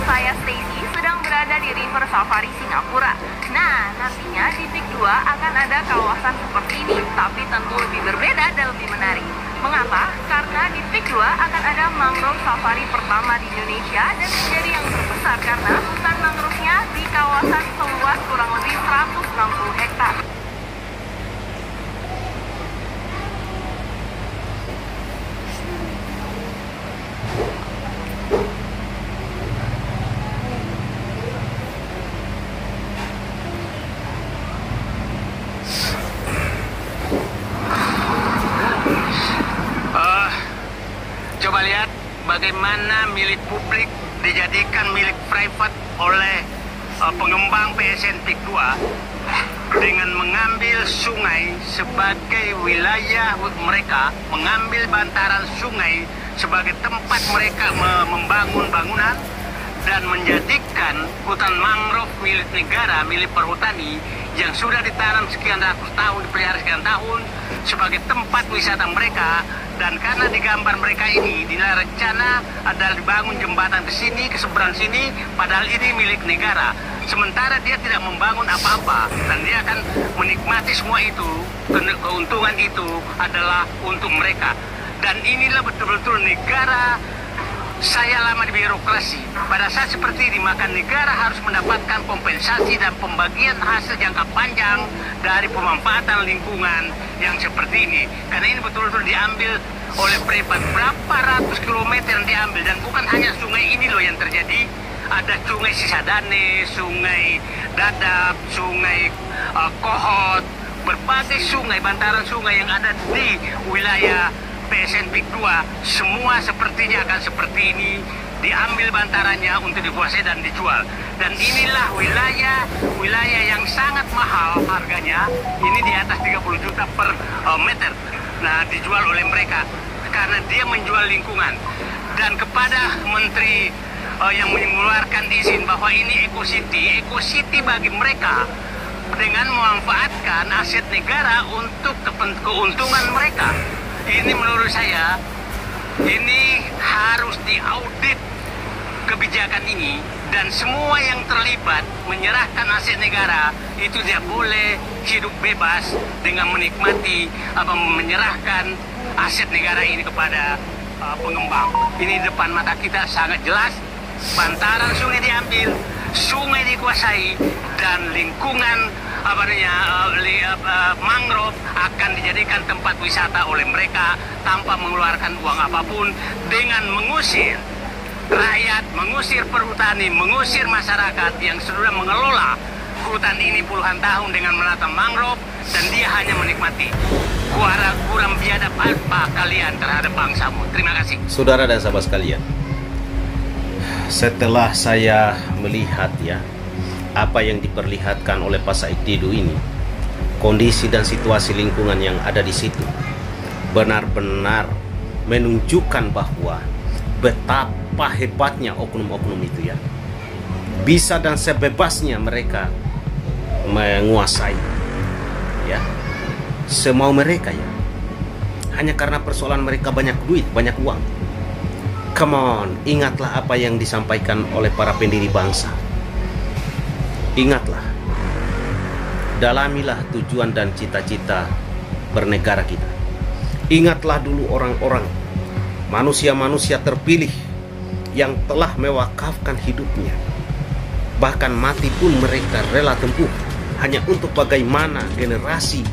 Saya Stacy sedang berada di River Safari Singapura. Nah, nantinya di Peak 2 akan ada kawasan seperti ini, tapi tentu lebih berbeda dan lebih menarik. Mengapa? Karena di Peak 2 akan ada mangrove safari pertama di Indonesia dan menjadi yang terbesar karena hutan mangrove-nya di kawasan seluas kurang lebih 160 hektar. Coba lihat bagaimana milik publik dijadikan milik private oleh pengembang PSN Peak 2 dengan mengambil sungai sebagai wilayah mereka, mengambil bantaran sungai sebagai tempat mereka membangun bangunan dan menjadikan hutan mangrove milik negara, milik perhutani yang sudah ditanam sekian ratus tahun, dipelihara sekian tahun sebagai tempat wisata mereka. Dan karena di gambar mereka ini, di rencana adalah dibangun jembatan ke sini, ke seberang sini, padahal ini milik negara. Sementara dia tidak membangun apa-apa, dan dia akan menikmati semua itu, keuntungan itu adalah untuk mereka. Dan inilah betul-betul negara. Saya lama di birokrasi. Pada saat seperti ini, maka negara harus mendapatkan kompensasi dan pembagian hasil jangka panjang dari pemanfaatan lingkungan yang seperti ini. Karena ini betul-betul diambil oleh privat. Berapa ratus kilometer yang diambil. Dan bukan hanya sungai ini loh yang terjadi. Ada sungai Sisadane, sungai Dadap, sungai Kohot, berbagai sungai, bantaran sungai yang ada di wilayah PSN Peak 2, semua sepertinya akan seperti ini, diambil bantarannya untuk dikuasai dan dijual. Dan inilah wilayah yang sangat mahal harganya, ini di atas 30 juta per meter. Nah, dijual oleh mereka karena dia menjual lingkungan. Dan kepada menteri yang mengeluarkan izin bahwa ini Eco City bagi mereka dengan memanfaatkan aset negara untuk keuntungan mereka. Ini menurut saya, ini harus diaudit kebijakan ini, dan semua yang terlibat menyerahkan aset negara itu tidak boleh hidup bebas dengan menikmati menyerahkan aset negara ini kepada pengembang. Ini depan mata kita sangat jelas, bantaran sungai diambil, sungai dikuasai, dan lingkungan mangrove akan dijadikan tempat wisata oleh mereka tanpa mengeluarkan uang apapun, dengan mengusir rakyat, mengusir perhutani, mengusir masyarakat yang sudah mengelola hutan ini puluhan tahun dengan menata mangrove, dan dia hanya menikmati. Kurang biadab apa kalian terhadap bangsamu. Terima kasih. Saudara dan sahabat sekalian, setelah saya melihat apa yang diperlihatkan oleh Pak Said Didu ini, kondisi dan situasi lingkungan yang ada di situ benar-benar menunjukkan bahwa betapa hebatnya oknum-oknum itu bisa dan sebebasnya mereka menguasai semau mereka hanya karena persoalan mereka banyak duit, banyak uang. Come on, ingatlah apa yang disampaikan oleh para pendiri bangsa. Ingatlah, dalamilah tujuan dan cita-cita bernegara kita. Ingatlah dulu orang-orang, manusia-manusia terpilih yang telah mewakafkan hidupnya, bahkan mati pun mereka rela tempuh hanya untuk bagaimana generasi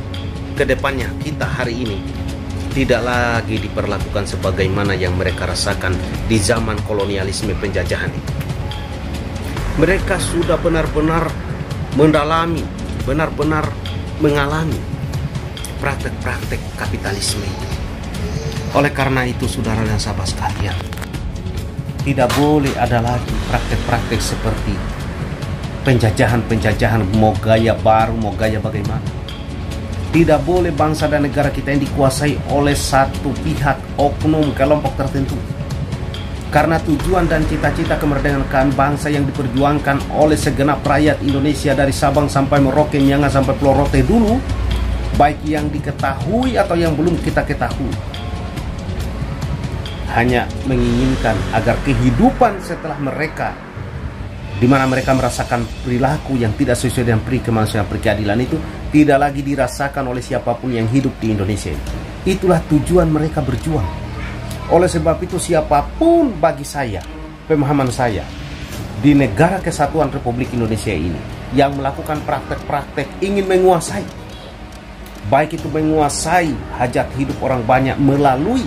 kedepannya kita hari ini tidak lagi diperlakukan sebagaimana yang mereka rasakan di zaman kolonialisme penjajahan itu. Mereka sudah benar-benar mendalami, benar-benar mengalami praktek-praktek kapitalisme itu. Oleh karena itu, saudara dan sahabat sekalian, tidak boleh ada lagi praktek-praktek seperti penjajahan-penjajahan, mau gaya baru, mau gaya bagaimana. Tidak boleh bangsa dan negara kita yang dikuasai oleh satu pihak, oknum, kelompok tertentu. Karena tujuan dan cita-cita kemerdekaan bangsa yang diperjuangkan oleh segenap rakyat Indonesia dari Sabang sampai Merauke, Miangas sampai Pulau Rote dulu, baik yang diketahui atau yang belum kita ketahui, hanya menginginkan agar kehidupan setelah mereka di mana mereka merasakan perilaku yang tidak sesuai dengan kemanusiaan, keadilan itu tidak lagi dirasakan oleh siapapun yang hidup di Indonesia ini. Itulah tujuan mereka berjuang. Oleh sebab itu siapapun bagi saya, pemahaman saya, di negara kesatuan Republik Indonesia ini yang melakukan praktek-praktek ingin menguasai, baik itu menguasai hajat hidup orang banyak melalui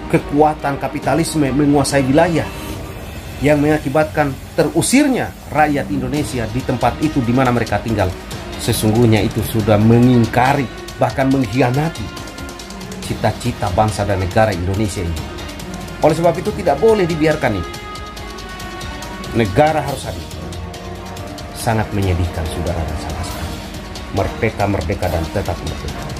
kekuatan kapitalisme, menguasai wilayah yang mengakibatkan terusirnya rakyat Indonesia di tempat itu di mana mereka tinggal, sesungguhnya itu sudah mengingkari, bahkan mengkhianati cita-cita bangsa dan negara Indonesia ini. Oleh sebab itu tidak boleh dibiarkan ini. Negara harus hadir. Sangat menyedihkan saudara dan saudara. Merdeka, merdeka dan tetap merdeka.